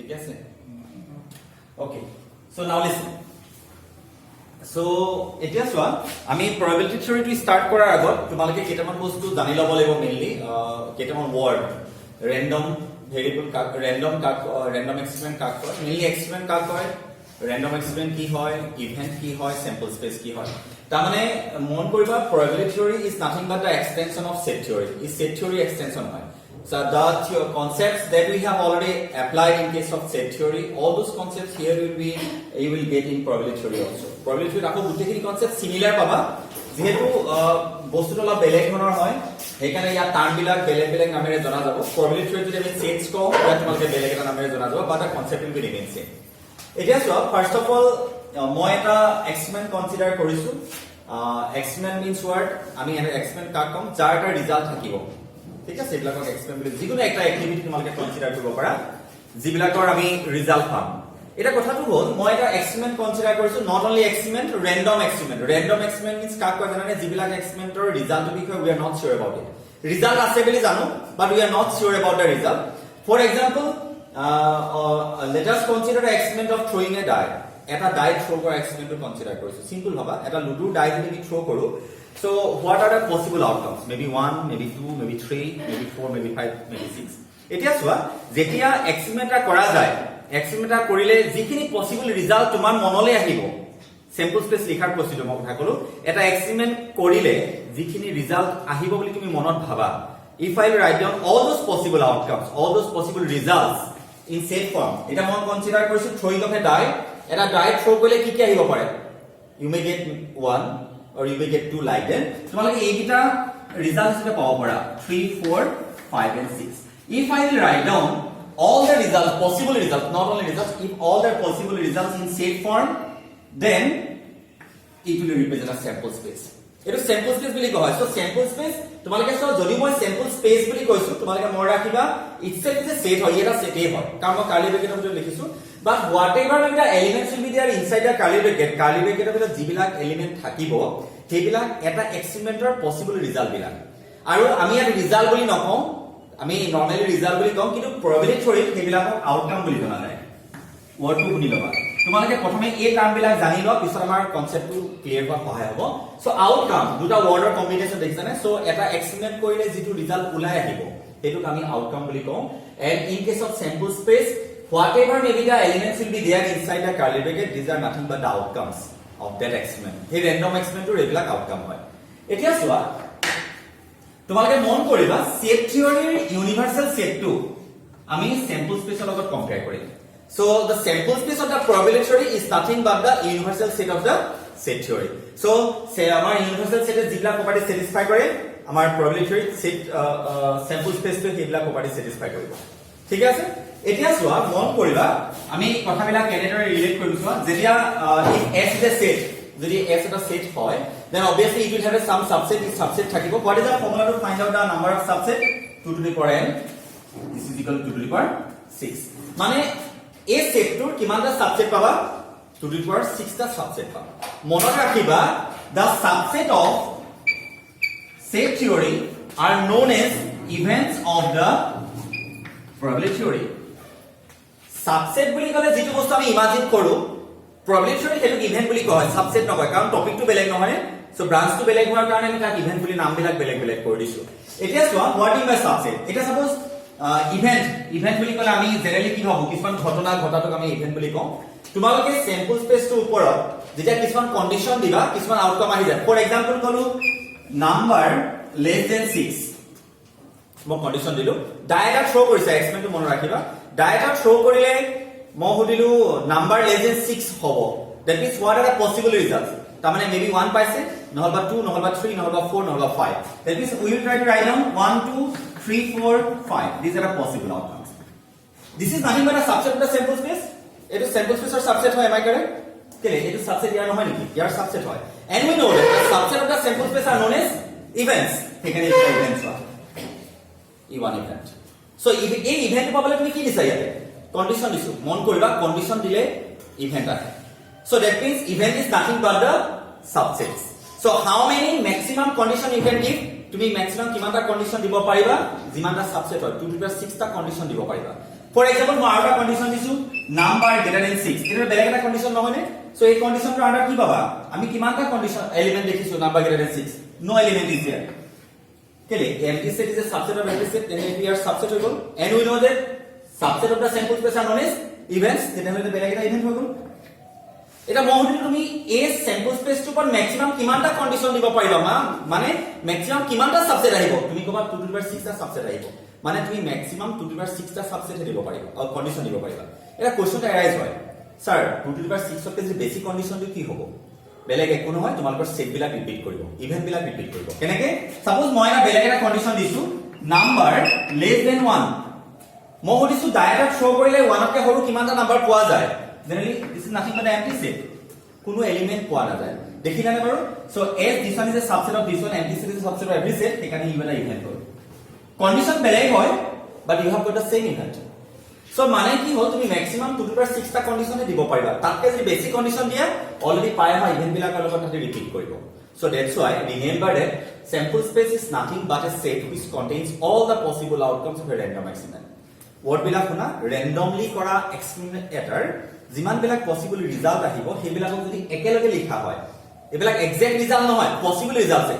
ঠিক আছে okay so now listen so এতিয়া চোৱা আমি probability theory টো স্টাৰ্ট কৰাৰ আগত তোমালোকে কেইটামান বস্তু জানি ল'ব লাগিব মেইনলি কেইটামান ওয়াৰ্ড random variable কাক random experiment কাক কয় মেইনলি experiment কাক কয় random experiment কি হয় event কি হয় sample space কি হয় তাৰমানে মন কৰিবা probability theory is nothing but the extension of set theory is set theory extension হয় so the concepts that we have already applied in case of set theory all those concepts here will be you will get in probability theory also probability theory আকৌ গুটেখিনি concept similar পাবা যেহেতু বস্তুটো অলপ বেলেগ ধৰণৰ হয় সেইকাৰণে ইয়াত টাৰ্মবিলাক বেলেগ বেলেগ নামেৰে জনা যাব probability theory যদি আমি সেটস কওঁ ইয়াত তোমালোকে বেলেগ এটা নামেৰে জনা যাব বাট concept will be remain same এতিয়া চোৱা ফাৰ্স্ট অফ অল মই এটা এক্সপেৰিমেন্ট কনসিডাৰ কৰিছো এক্সপেৰিমেন্ট মিন্স ওয়াৰ্ড আমি এটা এক্সপেৰিমেন্ট কাক কম যাৰ এটা ৰিজাল্ট থাকিব ঠিক আছে এইবিলাকক এক্সপেৰিমেন্ট বুলি যিকোনো একটা এক্টিভিটি তোমালোকে কনসিডাৰ কৰিব পাৰা যিবিলাকৰ আমি ৰিজাল্ট পাম এটা কথাটো হ'ল মই এটা এক্সপেৰিমেন্ট কনসিডাৰ কৰিছো not only experiment random experiment means কাক কয় জানানে যিবিলাক এক্সপেৰিমেন্টৰ ৰিজাল্টৰ বিষয়ে we are not sure about it result আছে বুলি জানো but we are not sure about the result for example let us consider the experiment of throwing a die eta die throw kora experiment to consider korisu simple bhaba eta ludo die jodi ami throw koru so what are the possible outcomes maybe 1 maybe 2 maybe 3 maybe 4 maybe 5 maybe 6 etia soa jetia experiment ta kora jay experiment ta korile jikini possible result tomar monole ahibo sample space likhar procedure mo kotha kolu eta experiment korile jikini result ahibo boli tumi monot bhaba if I write down all those possible outcomes all those possible results in set form এটা মই consider কৰিছো throwing of a die এটা die throw কৰিলে কি কি আহিব পাৰে you may get 1 or you may get 2 like that তোমালোকে এইটা ৰিজাল্ট হিচাপে পাব পাৰা 3 4 5 and 6 if I will write down all the results possible results not only results if all the possible results in set form then it will represent a sample space এটো sample space বুলি কোৱা হয় so sample space তোমালোকে সব যদি মই sample space বুলি কৈছো তোমালোকে মন ৰাখিবা itself is a set হয় এটা সেটে হয় কাৰণ মই কাৰ্লি ব্ৰেকেটৰ ভিতৰত লিখিছো but whatever the elements will be there inside the curly bracket ভিতৰত যিবিলাক এলিমেন্ট থাকিব সেইবিলাক এটা এক্সপেৰিমেন্টৰ পসিবল ৰিজাল্ট বিলাক আৰু আমি ইয়াত ৰিজাল্ট বুলি নকওঁ আমি নৰমালি ৰিজাল্ট বুলি কওঁ কিন্তু probability theory সেইবিলাকক আউটকাম বুলি জনা যায় ওয়ার্ডটো শুনি লবা তোমালোকে প্ৰথমে এই টাৰ্মবিলাক জানি লোৱা পিছত আমাৰ কনসেপ্টটো ক্লিয়াৰ হোৱা সহায় হ'ব সো আউটকাম দুটা ওয়াৰ্ডৰ কম্বিনেশন দেখিছানে সো এটা এক্সপেৰিমেন্ট কৰিলে যেটো ৰিজাল্ট ওলাই আহিব হেতুক আমি আউটকাম বুলি কওঁ and in case of sample space whatever maybe the elements will be there inside the curly bracket these are nothing but the outcomes of that experiment hey random experiment or regular outcome hoy etia soa তোমালোকে মন কৰিবা set theory universal set to আমি sample space ৰ লগত compare কৰিম so the sample space of the probability theory is nothing but the universal set of the set theory so say আমাৰ universal set এৰ যিবিলাক property satisfy কৰে আমাৰ probability theory set sample space to সেইবিলাক property satisfy কৰিব ঠিক আছে এতিয়া সোয়া মন কৰিবা আমি কথাবিলাক কেনেদৰে ৰিলেট কৰিছো যেতিয়া if S is a set যদি S এটা set হয় then obviously it will have a some subset is subset থাকিব what is the formula to find out the number of subset 2 to the power n this is equal to 2 to the power 6 মানে এই সেটটোৰ কিমানটা subset পাবা 2 to the power 6 টা subset পাবা মনত ৰাখিবা the subset of set theory are known as events of the probability theory subset বুলি কলে যেটো বস্তু আমি ইমাজিন কৰো probability theory হেতু ইভেন্ট বুলি কয় সাবসেট নকয় কাৰণ টপিকটো বেলেগ নহয় সো ব্ৰাঞ্চটো বেলেগ হোৱাৰ কাৰণে আমি তাক ইভেন্ট বুলি নামবিলাক বেলেগ বেলেগ কৰি দিছো এতিয়া চোৱা হোৱাট ইজ বাই সাবসেট এটা সাপোজ ইভেন্ট বুলি কলে আমি জেনেৰেলি কি ভাবো কিছুমান ঘটনা ঘটাটোক আমি ইভেন্ট বুলি কওঁ তোমালোকে স্যাম্পল স্পেচটোৰ ওপৰত যেতিয়া কিছুমান কন্ডিশন দিবা কিছুমান আউটকাম আহি যায় ফৰ এক্সাম্পল কলো নাম্বাৰ লেস দেন 6 মই কন্ডিশন দিলো ডায়েটা থ্ৰো কৰিছে এক্সপেৰিমেন্টটো মনত ৰাখিবা ডায়েটা থ্ৰো কৰিলে মই হদিলো নাম্বাৰ লেস দেন 6 হ'ব that means what are the possible results তাৰমানে maybe 1 পাইছে নহবা 2 নহবা 3 নহবা 4 নহবা 5 that means we will try to write down 1 2 3 4 5 these are the possible outcomes this is nothing but a subset of the sample space etu sample space or subset hoy am I correct kele etu subset ইয়াৰ নহয় নেকি ইয়াৰ subset হয় and we know that the subset of the sample space are known as events এখানে events হয় one event so if এই event পাবলে তুমি কি দিছা ইয়াতে কন্ডিশন দিছো মন কৰিবা কন্ডিশন দিলে ইভেন্ট আহে so that means event is nothing but the subsets so how many maximum condition you can give তুমি maximum কিমানটা কন্ডিশন দিব পাৰিবা যিমানটা সাবসেট হয় 2 to the 6 টা কন্ডিশন দিব পাৰিবা ফৰ এক্সাম্পল মই আৰু এটা কন্ডিশন দিছো নাম্বাৰ গ্ৰেটাৰ দেন 6 এটা বেলেগ এটা কন্ডিশন নহয়নে সো এই কন্ডিশনটো আন্ডাৰ কি পাবা আমি কিমানটা কন্ডিশন এলিমেন্ট দেখিছো number greater than 6 no element is there কেলে empty set is a subset of every set then we are subset হৈ গল and we know that subset of the sample space are known as events তেনেহলে বেলেগ এটা event হৈ গল এটা মহতি তুমি এই স্যাম্পল স্পেস টু পৰ ম্যাক্সিমাম কিমানটা কন্ডিশন দিব পাৰিবা মানে ম্যাক্সিমাম কিমানটা সাবসেট আহিব তুমি কবা 2 টু দি পাৱাৰ 6 টা সাবসেট আহিব মানে তুমি ম্যাক্সিমাম 2 টু দি পাৱাৰ 6 টা সাবসেট দিব পাৰিবা আৰু কন্ডিশন দিব পাৰিবা এটা কোৱেশ্চনটা এৰাইজ হয় স্যাৰ 2 টু দি পাৱাৰ 6 তে যে বেসিক কন্ডিশনটো কি হ'ব বেলেগ একো নহয় তোমালোকৰ সেট বিলাক ৰিপিট কৰিব ইভেন্ট বিলাক ৰিপিট কৰিব কেনেকে সাপোজ মই এটা বেলেগ এটা কন্ডিশন দিছো নাম্বাৰ লেস দেন 1 মই কৈছো ডায়াগ্ৰাম শো কৰিলে 1 তকৈ সৰু কিমানটা নাম্বাৰ পোৱা যায় generally this is nothing but an empty set কোনো এলিমেন্ট পোৱা নাযায় দেখিলানে বাৰু so as this one is a subset of this one empty set is a subset of every set এখানে ইভেন্ট ইভেন্ট হয় কন্ডিশন বেলেগ হয় but you have got the same event so মানে কি হল তুমি ম্যাক্সিমাম 2 টু দি পাৱাৰ 6 টা কন্ডিশনে দিব পাৰিবা তাতকে যদি বেসিক কন্ডিশন দিয়া অলৰেডি পাই হয় ইভেন্ট বিলাকৰ লগত তাতে ৰিপিট কৰিব so that's why remember that sample space is nothing but a set which contains all the possible outcomes of a random experiment word বিলাক শুনা randomly কৰা experiment এটাৰ যিমান বিলাক পসিবল ৰিজাল্ট আহিব হেবিলাকক যদি একেলগে লিখা হয় এবিলাক এক্সাক্ট ৰিজাল্ট নহয় পসিবল ৰিজাল্ট আছে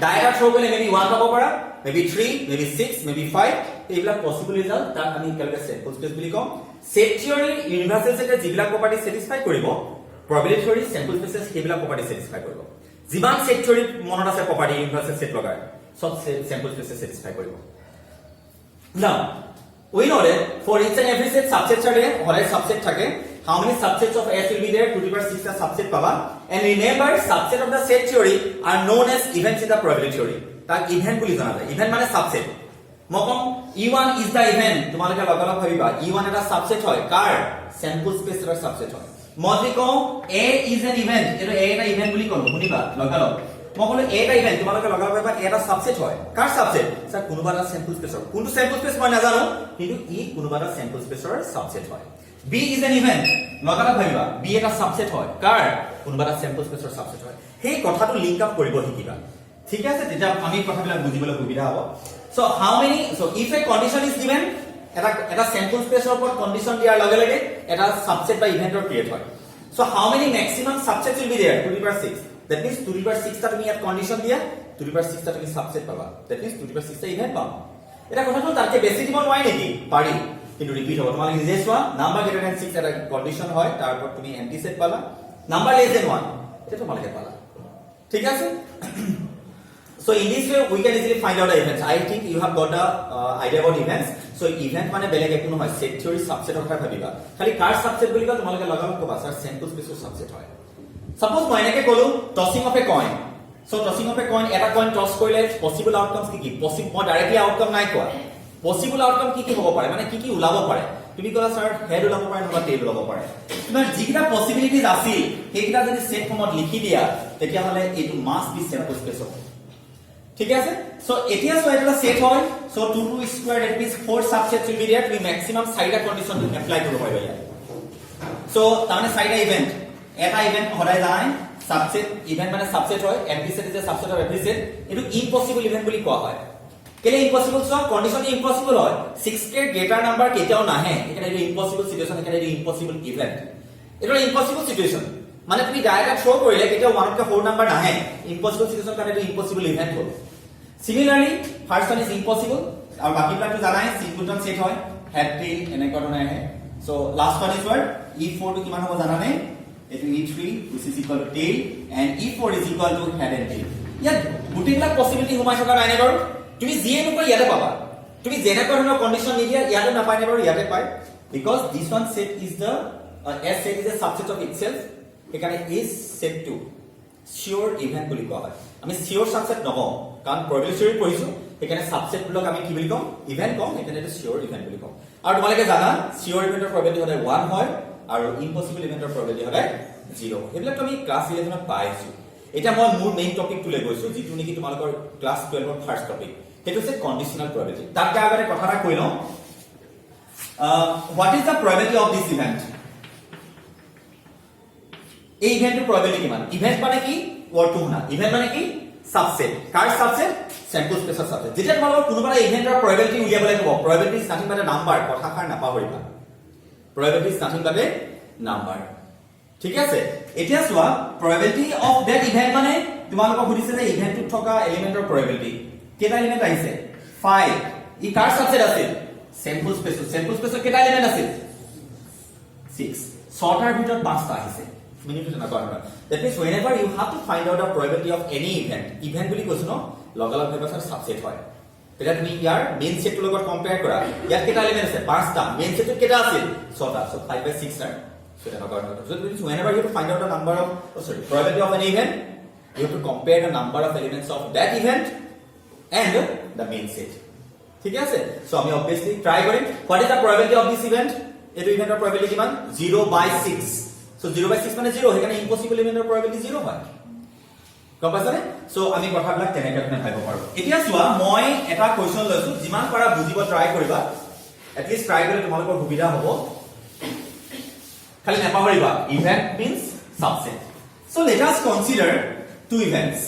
ডায়াগ্ৰাম শো কৰিলে মেবি 1 পাব পাৰা মেবি 3 মেবি 6 মেবি 5 এইবিলাক পসিবল ৰিজাল্ট তাক আমি একেলগে স্যাম্পল স্পেস বুলি কম সেট থিওৰি ইউনিভাৰ্সাল সেটে যিবিলাক প্ৰপাৰ্টি স্যাটিসফাই কৰিব প্ৰবাবিলিটি থিওৰি স্যাম্পল স্পেসেস সেইবিলাক প্ৰপাৰ্টি স্যাটিসফাই কৰিব যিমান সেট থিওৰি মনত আছে প্ৰপাৰ্টি ইউনিভাৰ্সাল সেট লগায় সব স্যাম্পল স্পেসেস স্যাটিসফাই কৰিব নাও we know that for each and every set subsets are there or a subset থাকে how many subsets of S will be there 2 to the power 6 টা subset পাবা and remember subset of the set theory are known as events in the probability theory তাক event বুলি জনা যায় event মানে subset মকম E1 is the event তোমালোকে লগালগ ভাবিবা E1 এটা সাবসেট হয় কাৰ স্যাম্পল স্পেস এর সাবসেট হয় মই কও A is an event এটা A এটা ইভেন্ট বুলি কলো শুনিবা লগালগ মই কলো A এটা ইভেন্ট তোমালোকে লগালগ ভাবিবা এটা সাবসেট হয় কাৰ সাবসেট স্যাৰ কোনোবা এটা স্যাম্পল স্পেসৰ কোনটো স্যাম্পল স্পেস মই নাজানো কিন্তু ই কোনোবা এটা স্যাম্পল স্পেসৰ সাবসেট হয় B is an event লগালগ ভাবিবা B এটা সাবসেট হয় কাৰ কোনোবা এটা স্যাম্পল স্পেসৰ সাবসেট হয় সেই কথাটো লিংক আপ কৰিব শিকিবা ঠিক আছে তেতিয়া আমি কথাবিলাক বুজিবলৈ সুবিধা হ'ব so how many so if a condition is given এটা স্যাম্পল স্পেসৰ ওপৰত কন্ডিশন দিয়াৰ লগে লগে এটা সাবসেট বা ইভেন্টৰ ক্ৰিয়েট হয় so how many maximum subsets will be there 2 to the power 6 that means 2 to the power 6 টা তুমি ইয়াত কন্ডিশন দিয়া 2 to the power 6 টা তুমি সাবসেট পাবা that means 2 to the power 6 টা ইভেন্ট পাবা এটা কথাটো তাকে বেছি দিব নোৱাৰি নেকি পাৰি কিন্তু ৰিপিট হ'ব তোমালোকে নিজে চোৱা নাম্বাৰ গ্ৰেটাৰ দেন 6 এটা কন্ডিশন হয় তাৰপৰ তুমি এম্পটি সেট পালা নাম্বাৰ লেস দেন 1 এটা তোমালোকে পালা ঠিক আছে so in this way we can easily find out the events I think you have got a idea about events so event মানে বেলেগ একো নহয় সেট থিওৰি সাবসেট কথা ভাবিবা খালি কাৰ সাবসেট বুলি কয় তোমালোকে লগালগ কবা স্যাৰ স্যাম্পল স্পেসৰ সাবসেট হয় সাপোজ মই এনেকে কলো tossing of A coin so tossing of a coin এটা কইন টস কৰিলে পসিবল আউটকামস কি পসিবল মই ডাইৰেক্টলি আউটকাম নাই কোৱা পসিবল আউটকাম কি হ'ব পাৰে মানে কি ওলাব পাৰে তুমি কলা স্যাৰ হেড ওলাব পাৰে নহবা টেইল ওলাব পাৰে তোমাৰ যিকিটা পসিবিলিটিজ আছিল সেইকিটা যদি সেট ফৰ্মত লিখি দিয়া তেতিয়া হলে এটো মাস্ট বি স্যাম্পল স্পেস হ'ব ঠিক আছে সো এতিয়া সো এটা সেট হয় so 2 2 square that means 4 subsets will be there তুমি ম্যাক্সিমাম সাইডা কন্ডিশন এপ্লাই কৰিব পাৰিবা ইয়াত সো তাৰমানে সাইডা ইভেন্ট এটা ইভেন্ট সদায় জানাই সাবসেট ইভেন্ট মানে সাবসেট হয় every set is a subset of every set এটো ইম্পসিবল ইভেন্ট বুলি কোৱা হয় কেলে ইম্পসিবল সো কন্ডিশন ইম্পসিবল হয় 6 কে গ্রেটার নাম্বার কেতিয়াও নাহে এখানে এটা ইম্পসিবল সিচুয়েশন এখানে এটা ইম্পসিবল ইভেন্ট এটা ইম্পসিবল সিচুয়েশন মানে তুমি ডায়াগ্রাম শো কৰিলে কেতিয়াও 1 কে 4 নাম্বাৰ নাহে ইম্পসিবল সিচুয়েশন কাৰণে এটা ইম্পসিবল ইভেন্ট হ'ল similarly first one is impossible আর বাকিবিলাকটো জানাই সিম্পলটন সেট হয় হেড টেইল এনেকুৱা ধৰণে আহে so last one is what E4 টো কিমান হ'ব জানানে এটো E3 which is equal to tail and E4 is equal to head and tail ইয়াত গুটিবিলাক পসিবিলিটি সোমাই থকা নাই নে বাৰু তুমি যিয়ে নকৰি ইয়াতে পাবা তুমি যেনে ধৰণৰ কন্ডিশন নিদিয়া ইয়াতে নাপায় নে বাৰু ইয়াতে পায় because this one set is the S set is a subset of itself এখানে is set to sure event বুলি কোৱা হয় আমি sure subset নকওঁ কাৰণ probability theory পঢ়িছো এখানে সাবসেট গুলোক আমি কি বুলি কম ইভেন্ট কম এখানে এটা sure event বুলি কম আৰু তোমালোকে জানা sure event ৰ probability হলে 1 হয় আৰু ইম্পসিবল ইভেন্টৰ probability হলে 0 এবিলাক তুমি ক্লাস 11 ত পাইছো এটা মই মোৰ মেইন টপিক লৈ গৈছো যিটো নেকি তোমালোকৰ ক্লাস 12 ৰ ফাৰ্স্ট টপিক সেইটো হৈছে কন্ডিশনাল probability তাকে আগতে কথা এটা কৈ লওঁ what is the probability of this event এই ইভেন্টৰ probability কিমান ইভেন্ট মানে কি ওয়াৰ্ড টু না ইভেন্ট মানে কি সাবসেট কাৰ সাবসেট স্যাম্পল স্পেসৰ সাবসেট যেতিয়া তোমালোকৰ কোনোবা ইভেন্টৰ probability উলিয়াবলৈ ক'ব probability is nothing but a number কথাষাৰ নাপাহৰিবা probability is nothing but a number ঠিক আছে এতিয়া চোৱা probability of that event মানে তোমালোকক সুধিছে যে ইভেন্টত থকা এলিমেন্টৰ probability কেটা এলিমেন্ট আহিছে 5 ই কাৰ সাবসেট আছে স্যাম্পল স্পেসৰ কেটা এলিমেন্ট আছে 6 ছটাৰ ভিতৰত 5টা আহিছে মিনিট না কৰা that means whenever you have to find out the probability of any event বুলি কৈছো ন লগালগ ভাবে সাবসেট হয় তেতিয়া তুমি ইয়াৰ মেইন সেটৰ লগত কম্পেয়াৰ কৰা ইয়াত কেটা এলিমেন্ট আছে 5টা মেইন সেটত কেটা আছে 6টা so 5/6 টাৰ so এটা কৰা so that means whenever you have to find out the number of probability of an event you have to compare the number of elements of that event and the main set ঠিক আছে so আমি obviously try কৰিম what is the probability of this event এটো ইভেন্টৰ probability কিমান 0/6 so 0/6 মানে 0 হেকানে impossible ইভেন্টৰ probability 0 হয় গম পাছানে so আমি কথাবিলাক তেনেকৈ ভাবিব পাৰো এতিয়া চোৱা মই এটা কোৱেশ্চন লৈছো যিমান পাৰা বুজিব ট্ৰাই কৰিবা at least try কৰিলে তোমালোকৰ সুবিধা হ'ব খালি নাপাহৰিবা event means subset so let us consider two events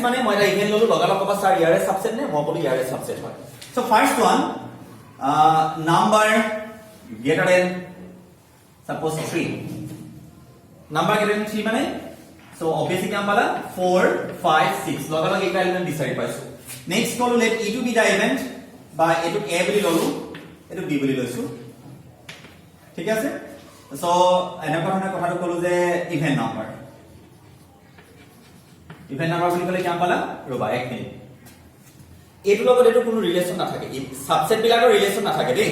মানে মই এটা ইভেন্ট ললো লগালগ কবা স্যাৰ ইয়াৰে সাবসেট নে মই বলি ইয়াৰে সাবসেট হয় so first one number greater than suppose 3 number greater than 3 মানে so obviously কাম পালা 4 5 6 লগালগ এটা এলিমেন্ট ডিসাইড পাইছো নেক্সট কলো let e to be the event বা এটো a বুলি ললো এটো b বুলি লৈছো ঠিক আছে so এনেকুৱা ধৰণৰ কথাটো কলো যে ইভেন্ট নাম্বাৰ বুলি কলে কাম পালা ৰবা এক মিনিট এটো লগত এটো কোনো ৰিলেশন নাথাকে সাবসেট বিলাকৰ ৰিলেশন নাথাকে দেই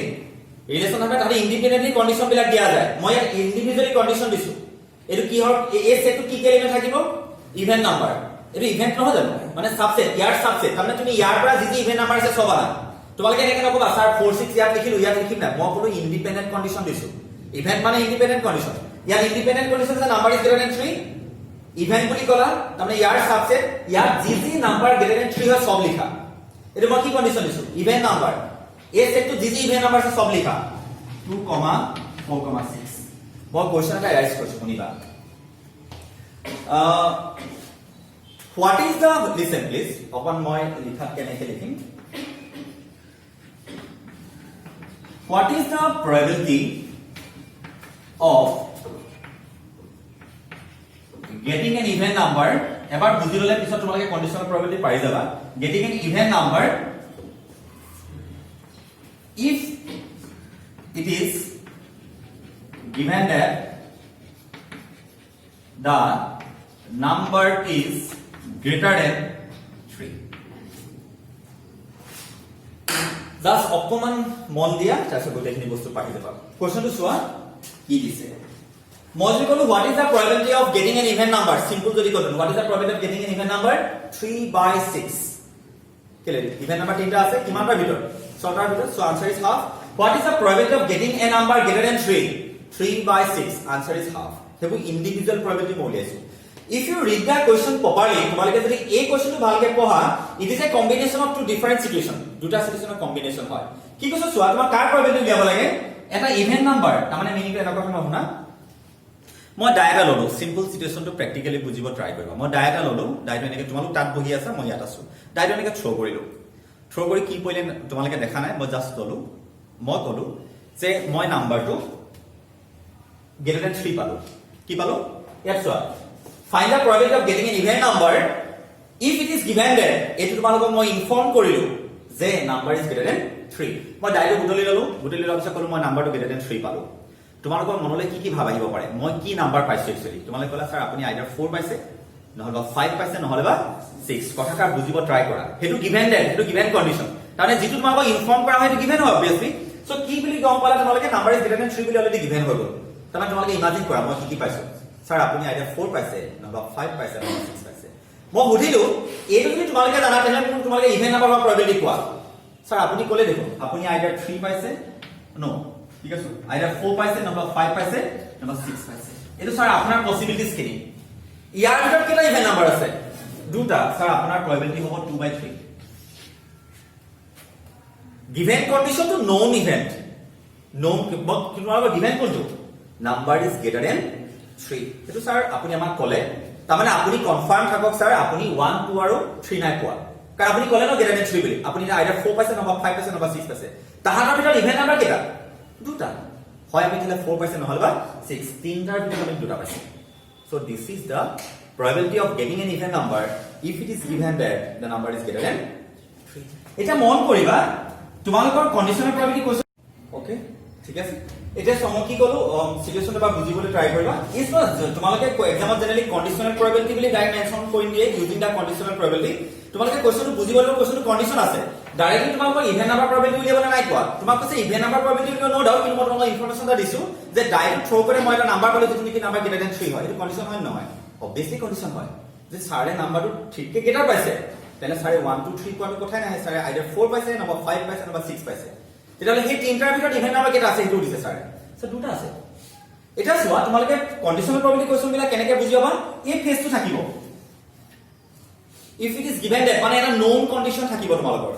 ৰিলেশন নাথাকে তাতে ইন্ডিপেন্ডেন্টলি কন্ডিশন বিলাক দিয়া যায় মই ইন্ডিভিজুয়ালি কন্ডিশন দিছো এটো কি হয় এই সেটটো কি এলিমেন্ট থাকিব ইভেন্ট নাম্বাৰ এটো ইভেন্ট নহয় জানো মানে সাবসেট ইয়াৰ সাবসেট মানে তুমি ইয়াৰ পৰা যি ইভেন্ট নাম্বাৰ আছে সব আনা তোমালোকে এনেকৈ নকবা স্যাৰ 4 6 ইয়াত লিখিলো ইয়াত লিখিম না মই কোনো ইন্ডিপেন্ডেন্ট কন্ডিশন দিছো ইভেন্ট মানে ইন্ডিপেন্ডেন্ট কন্ডিশন ইয়াত ইন্ডিপেন্ডেন্ট কন্ডিশন আছে number is greater than 3 event বুলি কলা তাৰমানে ইয়াৰ সাবসেট ইয়াত যি নাম্বাৰ গ্রেটার দ্যান 3 হয় সব লিখা এটো মই কি কন্ডিশন দিছো ইভেন্ট নাম্বাৰ এই সেটটো যি ইভেন্ট নাম্বাৰ আছে সব লিখা 2, 4,6 মই কোৱেশ্চন এটা ৰাইজ কৰিছো শুনিবা what is the listen please upon মই লিখা কেনেকৈ লিখিম what is the probability of getting an even number এবাৰ বুজি ললে পিছত তোমালোকে কন্ডিশনাল probability পাই যাবা getting an even number if it is given that the number is greater than 3 just অকমান মন দিয়া তাছে গোটেইখিনি বস্তু পাই যাবা কোৱেশ্চনটো চোৱা কি দিছে মই যদি কলো what is the probability of getting an even number simple যদি কলো what is the probability of getting an even number 3/6 কেলে even number তিনটা আছে কিমানটাৰ ভিতৰত ছটাৰ ভিতৰত so answer is half what is the probability of getting a number greater than 3/6 answer is half হেবু individual probability মলিয়াইছো if you read the question properly তোমালোকে যদি এই কোৱেশ্চনটো ভালকে পঢ়া it is a combination of two different situation দুটা সিচুৱেচনৰ combination হয় কি কৈছো চোৱা তোমাৰ কাৰ probability উলিয়াব লাগে এটা ইভেন্ট নাম্বাৰ তাৰমানে মিনিংটো এনেকুৱা ধৰণৰ শুনা মই ডায়াটা ললো সিম্পল সিচুৱেচনটো প্ৰ্যাকটিক্যালি বুজিব ট্ৰাই কৰিবা মই ডায়াটা ললো ডায়াটো এনেকৈ তোমালোক তাত বহি আছে মই ইয়াত আছো ডায়াটো এনেকৈ থ্ৰো কৰিলো থ্ৰো কৰি কি পইলে তোমালোকে দেখা নাই মই জাস্ট ললো মই কলো যে মই নাম্বাৰটো greater than 3 পালো কি পালো ইয়াত চোৱা find the probability of getting an even number if it is given that এটো তোমালোকক মই ইনফর্ম কৰিলো যে নাম্বাৰ is greater than 3 মই ডাইৰেক্ট বুটলি ললো পিছত কলো মই নাম্বাৰটো greater than 3 পালো তোমালোকৰ মনলৈ কি ভাব আহিব পাৰে মই কি নাম্বাৰ পাইছো একচুয়ালি তোমালোকে কলা স্যাৰ আপুনি আইদাৰ 4 পাইছে নহলে 5 পাইছে নহলে 6 কথাটা বুজিব ট্ৰাই কৰা হেতু গিভেন দেট হেতু গিভেন কন্ডিশন তাৰমানে যেটো তোমালোকক ইনফৰ্ম কৰা হয় হেতু গিভেন হয় অবভিয়াসলি সো কি বুলি গম পালা তোমালোকে নাম্বাৰ is greater than 3 বুলি অলৰেডি গিভেন হৈ গল তাৰমানে তোমালোকে ইমাজিন কৰা মই কি পাইছো স্যাৰ আপুনি আইদাৰ 4 পাইছে নহলে 5 পাইছে নহলে 6 পাইছে মই বুধিলো এইটো যদি তোমালোকে জানা তেনে তোমালোকে ইভেন নাম্বাৰ বা probability কোৱা স্যাৰ আপুনি কলে দেখো আপুনি আইদাৰ 3 পাইছে নো ঠিক আছে আইদাৰ 4 পাইছে নহলে 5 পাইছে নহলে 6 পাইছে এটো স্যাৰ আপোনাৰ পসিবিলিটিজ কিনি ইয়াৰ ভিতৰত কেটা ইভেন নাম্বাৰ আছে দুটা স্যাৰ আপোনাৰ probability হ'ব 2/3 given condition to known event known তোমালোকৰ given কোনটো number is greater than 3 এটো স্যাৰ আপুনি আমাক কলে তাৰমানে আপুনি কনফাৰ্ম থাকক স্যাৰ আপুনি 1 2 আৰু 3 নাই পোৱা কাৰণ আপুনি ক'লে ন গ্ৰেটাৰ দেন 3 বুলি আপুনি আইদাৰ 4 পাইছে নহবা 5 পাইছে নহবা 6 পাইছে তাহাতৰ ভিতৰত ইভেন নাম্বাৰ কেইটা দুটা হয় আপুনি তাহলে 4 পাইছে নহবা 6 তিনটাৰ ভিতৰত আমি দুটা পাইছে so this is the probability of getting an even number if it is given that the number is greater than 3 এটা মন কৰিবা তোমালোকৰ কন্ডিশনাল probability কোৱেশ্চন ওকে ঠিক আছে এটা সময় কি কলো সিচুৱেচনটো বা বুজিবলৈ ট্ৰাই কৰিবা ইজ তোমালোকে এক্সামত জেনেৰেলি কন্ডিশনাল probability বুলি ডাইৰেক্ট মেনশন কৰি দিয়ে ইউজিং দা কন্ডিশনাল probability তোমালোকে কোৱেশ্চনটো বুজিবলৈ কোৱেশ্চনটো কন্ডিশন আছে ডাইৰেক্টলি তোমালোকৰ ইভেন নাম্বাৰ probability উলিয়াবলৈ নাই কোৱা তোমাক কৈছে ইভেন নাম্বাৰ probability নো ডাউট কিন্তু মই তোমাক ইনফৰমেশন এটা দিছো যে ডাইৰেক্ট থ্ৰো কৰি মই এটা নাম্বাৰ পালে যিটো নেকি নাম্বাৰ গ্ৰেটাৰ দেন 3 হয় এটা কন্ডিশন হয় নহয় obviously কন্ডিশন হয় যে সাৰে নাম্বাৰটো ঠিককে কেইটা পাইছে তেনে সাৰে 1 2 3 কোৱাটো কথাই নাই সাৰে আইদাৰ 4 পাইছে নহবা 5 পাইছে নহবা 6 পাইছে তেতিয়াহলে সেই তিনটাৰ ভিতৰত ইভেন নাম্বাৰ কেইটা আছে সেইটো দিছে সাৰে সো দুটা আছে এটা চোৱা তোমালোকে কন্ডিশনাল probability কোৱেশ্চন বিলাক কেনেকে বুজিবা এই ফেজটো থাকিব if it is given that মানে এটা known condition থাকিব তোমালোকৰ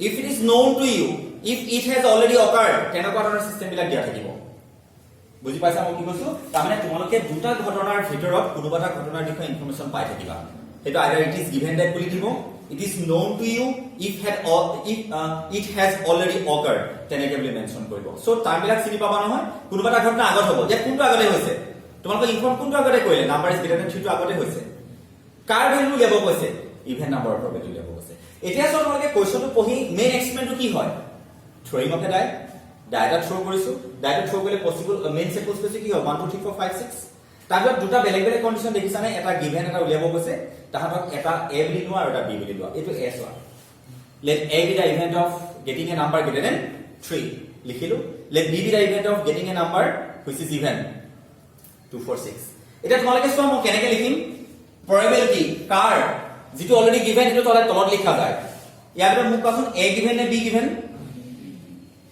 if it is known to you if it has already occurred তেনেকুৱা ধৰণৰ সিস্টেম বিলাক দিয়া থাকিব বুজি পাইছা মই কি কৈছো তাৰমানে তোমালোকে দুটা ঘটনাৰ ভিতৰত কোনোবাটা ঘটনাৰ বিষয়ে ইনফৰমেশন পাই থাকিবা সেইটো আইদাৰ it is given that বুলি দিব it is known to you if it has already occurred তেনেকে বুলি মেনশন কৰিব সো টাইমবিলাক চিনি পাবা নহয় কোনোবাটা ঘটনা আগত হ'ব যে কোনটো আগতে হৈছে তোমালোকে ইনফৰ্ম কোনটো আগতে কৰিলে নাম্বাৰ ইজ গ্ৰেটাৰ দেন 3 টো আগতে হৈছে কাৰ ভ্যালু লিয়াব কৈছে ইভেন নাম্বাৰৰ probability লিয়াব কৈছে এতিয়া সব তোমালোকে কোৱেশ্চনটো পঢ়ি মেইন এক্সপেৰিমেন্টটো কি হয় থ্ৰয়িং অফ এ ডাই ডাটা থ্ৰো কৰিছো ডাটা থ্ৰো কৰিলে পসিবল মেইন সেপোজ কৈছে কি হয় 1 2 3 4 5 6 তাৰপিছত দুটা বেলেগ বেলেগ কন্ডিশন দেখিছানে এটা গিভেন এটা উলিয়াব কৈছে তাহাতক এটা a বুলি লোৱা আৰু এটা b বুলি লোৱা এটো s হয় let a be the event of getting a number greater than 3 লিখিলো let b be the event of getting a number which is even 2 4 6 এটা তোমালোকে চোৱা মই কেনেকৈ লিখিম probability কাৰ যেটো অলৰেডি গিভেন এটো তলত লিখা যায় ইয়াৰ ভিতৰত মোক কোৱাচোন a given নে b given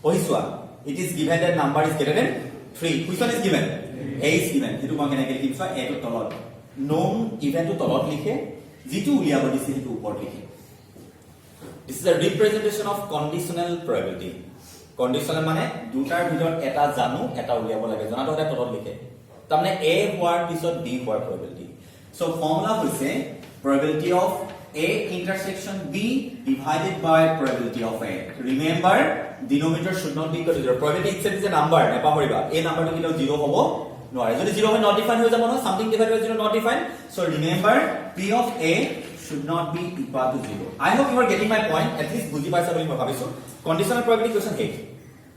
পঢ়িছোৱা it is given that number is greater than 3 which one is given a is given এটো মই কেনেকৈ লিখিম চোৱা a টো তলত known event টো তলত লিখে যেটো উলিয়াব দিছে সেইটো ওপৰত লিখে this is a representation of conditional probability conditional মানে দুটাৰ ভিতৰত এটা জানো এটা উলিয়াব লাগে জনাটো এটা তলত লিখে তাৰমানে a হোৱাৰ পিছত b হোৱাৰ probability so formula হৈছে probability of a intersection b divided by probability of a remember denominator should not be equal to 0 probability itself is a number নেপাহৰিবা এই নাম্বাৰটো কিন্তু 0 হ'ব নোৱাৰে যদি 0 হয় not defined হৈ যাব ন something divided by 0 not defined so remember p of a should not be equal to 0 I hope you are getting my point at least বুজি পাইছা বুলি মই ভাবিছো conditional probability question হে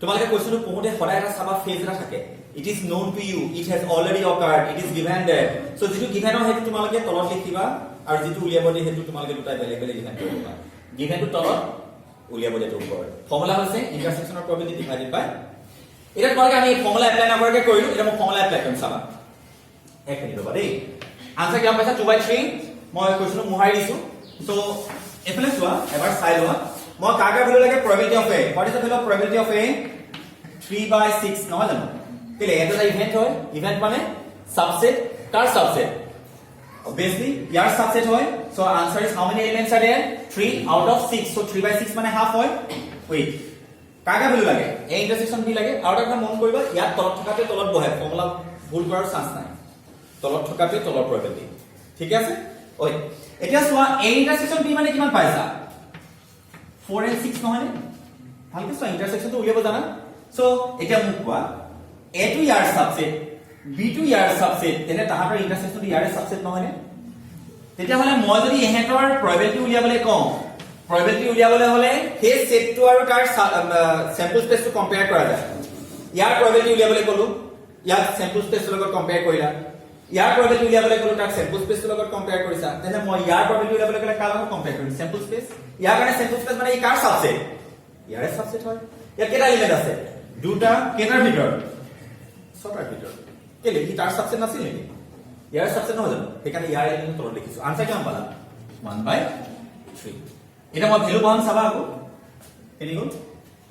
তোমালোকে কোৱেশ্চনটো পঢ়োতে সদায় এটা সাবা ফেজ এটা থাকে it is known to you it has already occurred it is given that so যেটো given হয় হেতু তোমালোকে তলত লিখিবা আৰু যেটো উলিয়াব দিয়ে হেতু তোমালোকে দুটা বেলেগ বেলেগ লিখা কৰিবা given টো তলত উলিয়াব দিয়ে ওপৰত ফৰ্মুলা হৈছে intersection of probability divided by এটা তোমালোকে আমি ফৰ্মুলা এপ্লাই নকৰাকে কৰিলো এটা মই ফৰ্মুলা এপ্লাই কৰিম চাবা এক মিনিট ৰবা দেই আনসাৰ কিমান পাইছা 2/3 মই কোৱেশ্চনটো মুহাই দিছো সো এফালে চোৱা এবাৰ চাই লোৱা মই কাকা ভ্যালু লাগে probability of a what is the value of probability of a 3/6 নহয় জানো কেলে এটা ইভেন্ট হয় ইভেন্ট মানে সাবসেট কাৰ সাবসেট obviously ইয়াৰ সাবসেট হয় so answer is how many elements are there 3 out of 6 so 3/6 মানে half হয় wait কাকা ভ্যালু লাগে a ইন্টারসেকশন b লাগে আৰু এটা মন কৰিবা ইয়াত তলত থকাতে তলত বহে ফৰ্মুলা ভুল কৰাৰ চান্স নাই তলত থকাতে তলৰ probability ঠিক আছে ওই এতিয়া চোৱা a ইন্টারসেকশন b মানে কিমান পাইছা 4 and 6 নহয় নে ভালকে চোৱা ইন্টাৰসেকশনটো উলিয়াব জানা সো এটা মোক কোৱা a to year subset b to year subset তেনে তাহাতৰ ইন্টাৰসেকশনটো ইয়াৰ সাবসেট নহয় নে তেতিয়া হলে মই যদি এহেতৰ probability উলিয়াবলৈ কওঁ probability উলিয়াবলৈ হলে সেই সেটটো আৰু তাৰ স্যাম্পল স্পেচটো কম্পেয়াৰ কৰা যায় ইয়াৰ probability উলিয়াবলৈ কলো ইয়াৰ স্যাম্পল স্পেচৰ লগত কম্পেয়াৰ কৰিলা ইয়াৰ probability উলিয়াবলৈ কলো তাৰ স্যাম্পল স্পেচৰ লগত কম্পেয়াৰ কৰিছা তেনে মই ইয়াৰ probability উলিয়াবলৈ গলে কাৰ লগত কম্পেয়াৰ কৰিম স্যাম্পল স্পেচ ইয়াৰ কাৰণে স্যাম্পল স্পেচ মানে ই কাৰ সাবসেট ইয়াৰ সাবসেট হয় ইয়াৰ কেটা এলিমেন্ট আছে দুটা কেটাৰ ভিতৰত ছটাৰ ভিতৰত কেলে ই তাৰ সাবসেট নাছিল নেকি ইয়াৰ সাবসেট নহয় জানো সেইকাৰণে ইয়াৰ এলিমেন্ট তলত লিখিছো আনসাৰ কিমান পালা 1/3 এটা মই ভ্যালু বহাম চাবা আকৌ এনি গল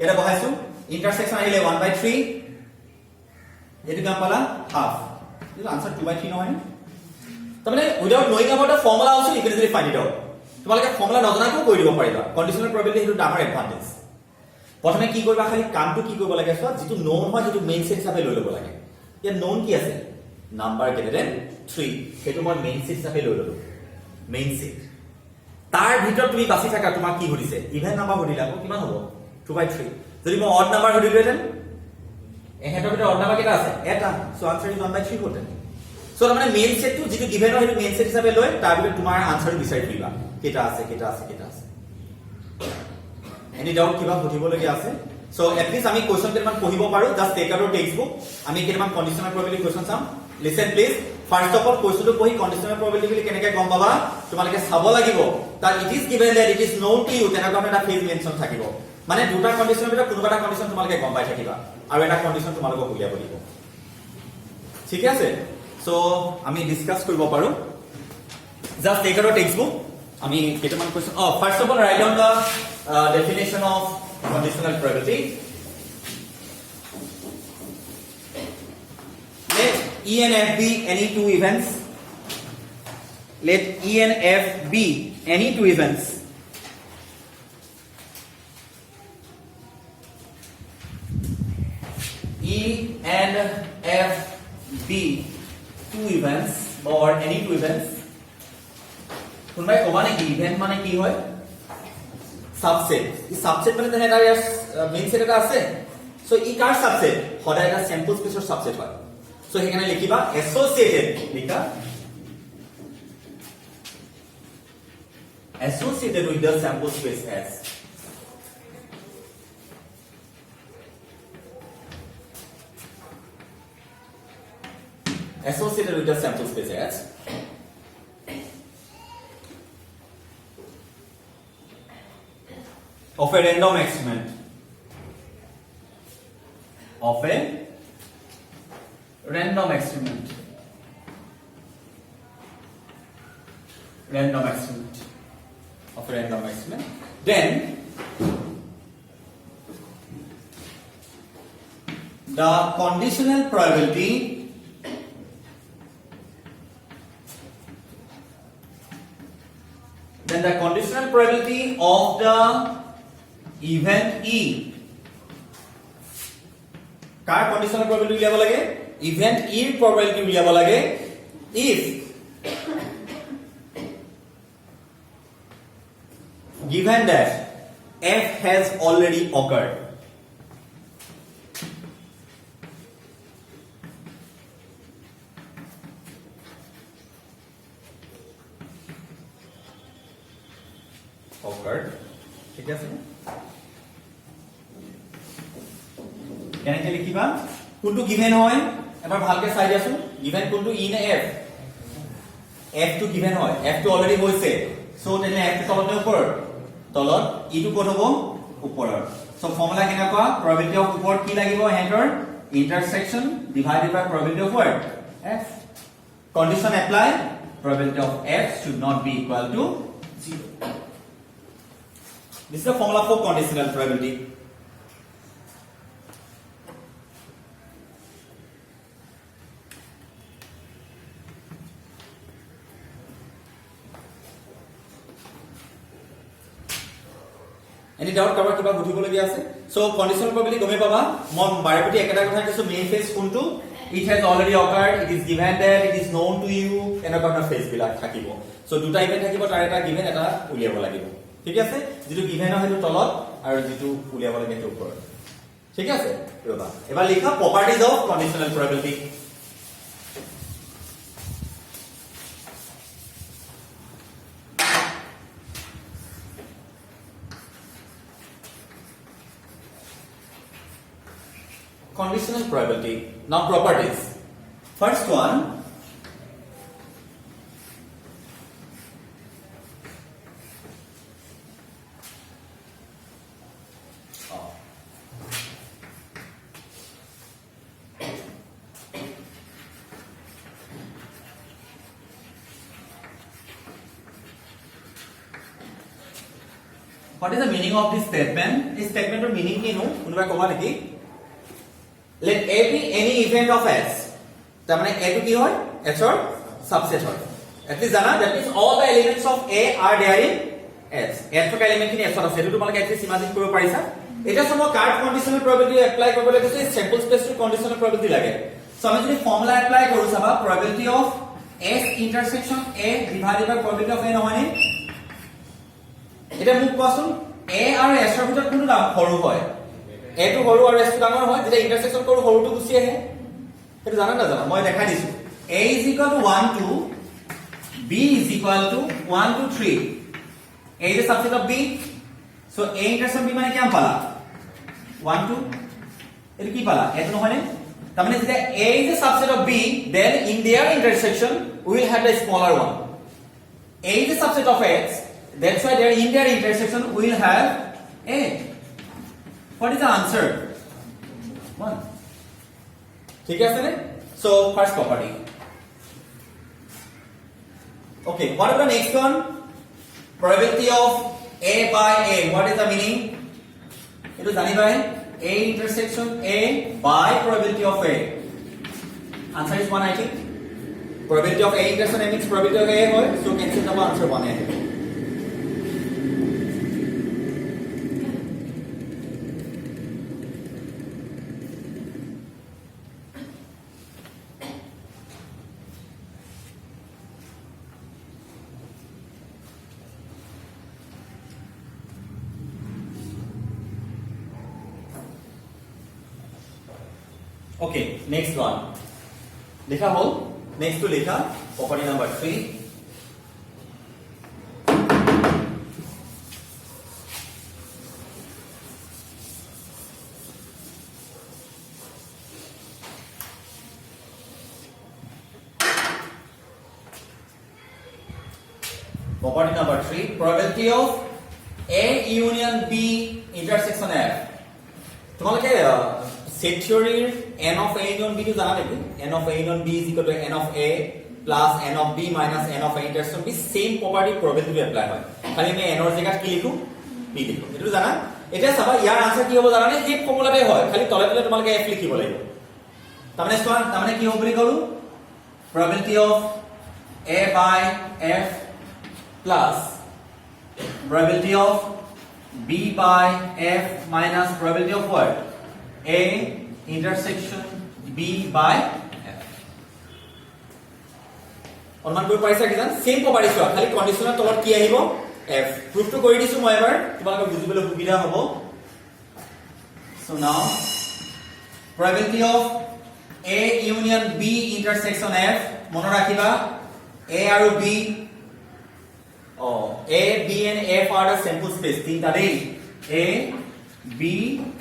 এটা বহাইছো ইন্টারসেকশন আহিলে 1/3 এটো কিমান পালা হাফ দিল আনসার 2/3 নহয় তাৰমানে without knowing about the formula also you can easily find it out তোমালোকে ফৰ্মুলা নজনাকো কৰি দিব পাৰিবা কন্ডিশনাল probability হেতু ডাঙৰ এডভান্টেজ প্ৰথমে কি কৰিবা খালি কামটো কি কৰিব লাগে চোৱা যেটো নোন হয় যেটো মেইন সেট হিচাপে লৈ লব লাগে ইয়াৰ নোন কি আছে নাম্বাৰ গ্ৰেটাৰ দেন 3 সেইটো মই মেইন সেট হিচাপে লৈ ললো মেইন সেট তাৰ ভিতৰত তুমি বাছি থাকা তোমাক কি হৰিছে ইভেন নাম্বাৰ হৰিলা কিমান হ'ব 2/3 যদি মই অড নাম্বাৰ হৰিলেহেঁতেন এহেতৰ ভিতৰত অড নাম্বাৰ কেইটা আছে এটা সো আনসাৰ ইজ 1/3 হতেন সো মানে মেইন সেটটো যেটো গিভেন হয় সেইটো মেইন সেট হিচাপে লৈ তাৰ ভিতৰত তোমাৰ আনসাৰ বিচাৰি দিবা কেইটা আছে এনি ডাউট কিবা সুধিবলগীয়া আছে সো এট লিষ্ট আমি কোৱেশ্চন কেইটামান পঢ়িব পাৰো জাস্ট টেক আউট টেক্সটবুক আমি কেইটামান কন্ডিশনাল প্ৰবাবিলিটি কোৱেশ্চন চাম listen please first of all কোৱেশ্চনটো পঢ়ি কন্ডিশনাল প্ৰবাবিলিটি বুলি কেনেকৈ গম পাবা তোমালোকে চাব লাগিব that it is given that it is known to you তেনেকুৱা এটা ফেজ মেনশন থাকিব মানে দুটা কন্ডিশনৰ ভিতৰত কোনোবা এটা কন্ডিশন তোমালোকে গম পাই থাকিবা আৰু এটা কন্ডিশন তোমালোকক উলিয়াব দিব ঠিক আছে সো আমি ডিসকাস কৰিব পাৰো জাস্ট টেক আউট টেক্সটবুক আমি কেইটামান question first of all write down da definition of conditional probability. Let E and F be any two events. Let E and F be any two events. E and F be two events or any two events. কোনবাই কবা নেকি event মানে কি হয় subset এই subset মানে এটা main set এটা আছে সো ই কার সাবসেট হদায় এটা স্যাম্পল স্পেসৰ সাবসেট হয় সো হেকানে লিখিবা এসোসিয়েটেড লিখা associated with the sample space S associated with the sample space S of a random experiment of a random experiment then the conditional probability of the event E car conditional probability উলিয়াব লাগে event E ৰ probability উলিয়াব লাগে if given that F has already occurred ঠিক আছে কেনেকৈ লিখিবা কোনটো গিভেন হয় এবাৰ ভালকে চাই দিয়াচোন গিভেন কোনটো ই নে এফ এফ টো গিভেন হয় এফ টো অলৰেডি হৈছে সো তেনে এফ টো তলত নে ওপৰত তলত ই টো ক'ত হ'ব ওপৰত সো ফৰ্মুলা কেনেকুৱা probability of ওপৰত কি লাগিব হেডৰ intersection divided by probability of what f condition apply probability of f should not be equal to 0 this is the formula for conditional probability any doubt কাৰোবাৰ কিবা বুজিবলগীয়া আছে সো কন্ডিশনাল প্ৰবাবিলিটি গমে পাবা মই বাৰেপতি একেটা কথা কৈছো মেইন ফেজ কোনটো it has already occurred it is given that it is known to you এনেকুৱা ধৰণৰ ফেজ বিলাক থাকিব সো দুটা ইভেন্ট থাকিব তাৰ এটা গিভেন এটা উলিয়াব লাগিব ঠিক আছে যেটো গিভেন হয় সেইটো তলত আৰু যেটো উলিয়াব লাগে সেইটো ওপৰত ঠিক আছে ৰবা এবাৰ লিখা properties of conditional probability conditional probability now properties first one what is the meaning of this statement this statement or meaning ki no কোনোবা কবা নেকি let A be any event of S তার মানে A কি হয় S এর subset হয় at least জানা that means all the elements of A are there in S S থকা এলিমেন্ট খিনি S আছে এটো তোমালোকে at least ইমাজিন কৰিব পাৰিছা এটা সময় কাৰ্ড কন্ডিশনাল প্ৰবাবিলিটি এপ্লাই কৰিব লাগে সেই স্যাম্পল স্পেস টু কন্ডিশনাল প্ৰবাবিলিটি লাগে সো আমি যদি ফৰ্মুলা এপ্লাই কৰো চাবা probability of S intersection A divided by probability of A নহয় নে এটা মোক কোৱাচোন A আৰু S ৰ ভিতৰত কোনটো সৰু হয় A টো সৰু আৰু S টো ডাঙৰ হয় যেতিয়া ইন্টাৰসেকশন কৰো সৰুটো গুচি আহে এটা জানা না জানা মই দেখাই দিছো A is equal to 1 to B is equal to 1 to 3 A is a subset of B so A intersection B মানে কি আম পালা 1 to এটো কি পালা এটো নহয় নে তার মানে যেতিয়া A is a subset of B then in their intersection we will have the smaller one A is a subset of X that's why there in their intersection we will have A what is the answer 1 ঠিক আছে নে so first property okay what is the next one probability of A by A what is the meaning eto jani bai A intersection A by probability of A answer is 1 I think probability of A intersection A means probability of A hoy so cancel the answer 1 hai Okay, next one. Likha hol. Next to likha. Property number 3. Property number 3. Probability of A union B intersection F. তোমালোকে set theory n of A union B to জানা নেকি n of A union B is equal to n of A plus n of B minus n of A intersection B same property probability apply হয় খালি আমি n ৰ জায়গাত কি লিখো b লিখো এটো জানা এটা চাবা ইয়াৰ আনসাৰ কি হ'ব জানা নে এই ফৰ্মুলাতে হয় খালি তলে তলে তোমালোকে f লিখিব লাগিব তাৰমানে কি হ'ব বুলি কলো probability of A by F plus probability of B by F minus probability of what A intersection B by F অনুমান কৰি পাইছা কিজান সেম প্ৰপাৰ্টি চোৱা খালি কন্ডিশনৰ তলত কি আহিব F প্ৰুফ টো কৰি দিছো মই এবাৰ তোমালোকে বুজিবলৈ সুবিধা হ'ব so now probability of A union B intersection F মনত ৰাখিবা A আৰু B A B and F are the sample space তিনটা দেই A B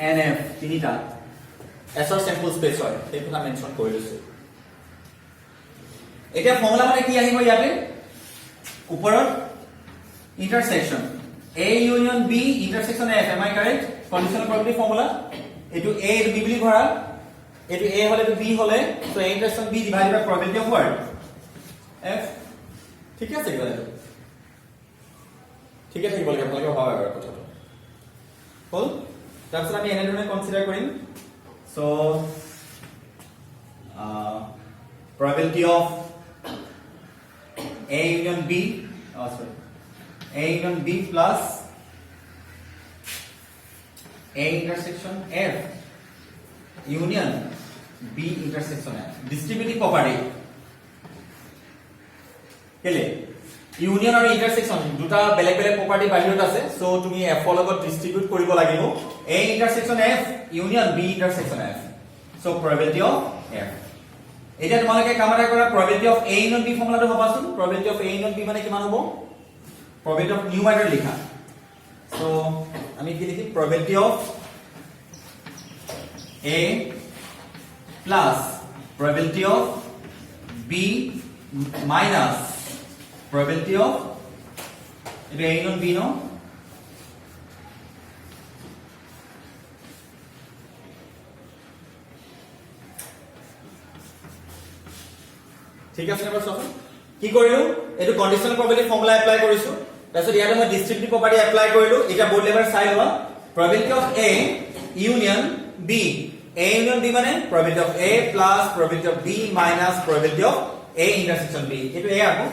and F তিনিটা S or sample space হয় এইটা মেনশন কৰি লৈছো এটা ফৰ্মুলা মানে কি আহিব ইয়াতে ওপৰত intersection A union B intersection F am I correct conditional probability formula এটো A এটো B বুলি ধৰা এটো A হলে এটো B হলে so A intersection B divided by probability of what F ঠিক আছে গলে ঠিক আছে বলকে আপোনালোকে ভাবা এবাৰ কথাটো হল তাৰপিছত আমি এনে ধৰণে কনসিডাৰ কৰিম so probability of A union B A union B plus A intersection F union B intersection F distributive property কেলে ইউনিয়ন আৰু ইন্টাৰসেকশন দুটা বেলেগ বেলেগ প্ৰপাৰ্টি বাহিৰত আছে সো তুমি F ৰ লগত ডিস্ট্ৰিবিউট কৰিব লাগিব A intersection F union B intersection F so probability of F এটা তোমালোকে কামৰা কৰা probability of A union B ফৰ্মুলাটো ভাবাচোন probability of A union B মানে কিমান হ'ব probability of numerator লিখা সো আমি কি লিখিম probability of A plus probability of B minus probability of A union B no ঠিক আছে এবাৰ চাওক কি কৰিলো এটো কন্ডিশনাল প্ৰবাবিলিটি ফৰ্মুলা এপ্লাই কৰিছো তাৰপিছত ইয়াতে মই ডিস্ট্ৰিবিউটিভ প্ৰপাৰ্টি এপ্লাই কৰিলো এটা বোৰ্ড লেভেল চাই লবা probability of A union B A union B মানে probability of A plus probability of B minus probability of A intersection B এটো A আকৌ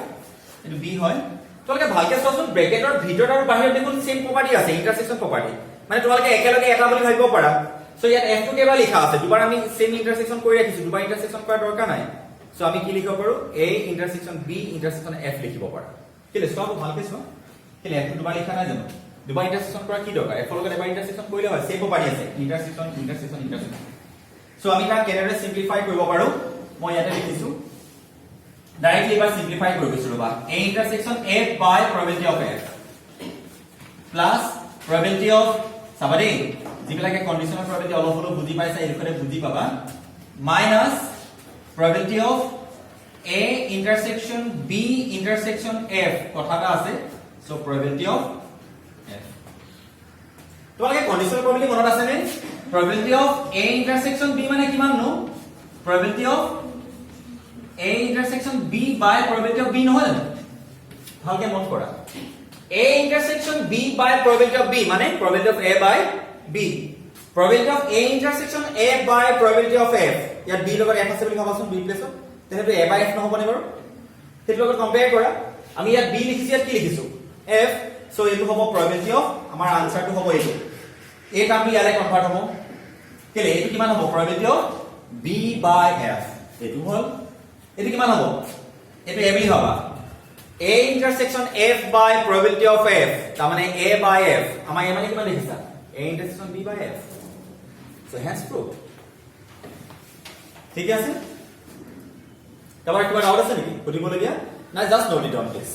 এটো B হয় তোমালোকে ভালকে চাওচোন ব্ৰেকেটৰ ভিতৰত আৰু বাহিৰত দেখোন সেম প্ৰপাৰ্টি আছে ইন্টাৰসেকশন প্ৰপাৰ্টি মানে তোমালোকে একেলগে এটা বুলি ভাবিব পাৰা সো ইয়াত f টো কেবাৰ লিখা আছে দুবাৰ আমি সেম ইন্টাৰসেকশন কৰি ৰাখিছো দুবাৰ ইন্টাৰসেকশন কৰাৰ দৰকাৰ নাই সো আমি কি লিখিব পাৰো a ইন্টাৰসেকশন b ইন্টাৰসেকশন f লিখিব পাৰো কেলে সব ভালকে চোৱা কেলে f দুবাৰ লিখা নাই জানো দুবাৰ ইন্টাৰসেকশন কৰা কি দৰকাৰ f লগত এবাৰ ইন্টাৰসেকশন কৰিলে হয় সেম পাৰি আছে ইন্টাৰসেকশন ইন্টাৰসেকশন ইন্টাৰসেকশন সো আমি তাক কেনেদৰে সিম্পলিফাই কৰিব পাৰো মই ইয়াতে লিখিছো ডাইৰেক্টলি এবাৰ সিম্পলিফাই কৰিব বিচাৰো বা a intersection f by probability of f plus probability of sabade যিবিলাকে কন্ডিশনাল probability অলপ হলো বুজি পাইছা এইখনে বুজি পাবা minus probability of a intersection b intersection f কথাটা আছে so probability of f তোমালোকে কন্ডিশনাল probability মনত আছে নে probability of a intersection b মানে কিমান নো probability of a intersection b by probability of b নহয় ভালকে মনত কৰা a intersection b by probability of b মানে probability of a by b probability of a intersection a by probability of f ইয়াত b লগত f আছে বুলি ভাবাচোন b প্লেছত তেহেতু a by f নহবনে বাৰু সেইটো লগত কম্পেয়াৰ কৰা আমি ইয়াত b লিখিছো ইয়াত কি লিখিছো f সো এইটো হ'ব probability of আমাৰ আনসাৰটো হ'ব এইটো এই টাৰ্মটো ইয়ালে কনভাৰ্ট হ'ব কেলে এইটো কিমান হ'ব probability of b by f এইটো হ'ল এইটো কিমান হ'ব এইটো a বুলি ভাবা a intersection f by probability of f তাৰ মানে a by f আমাৰ a মানে কিমান লিখিছা a intersection b by f so hence proved ঠিক আছে তোমাৰ কিবা ডাউট আছে নেকি সুধিবলগীয়া না just note it down please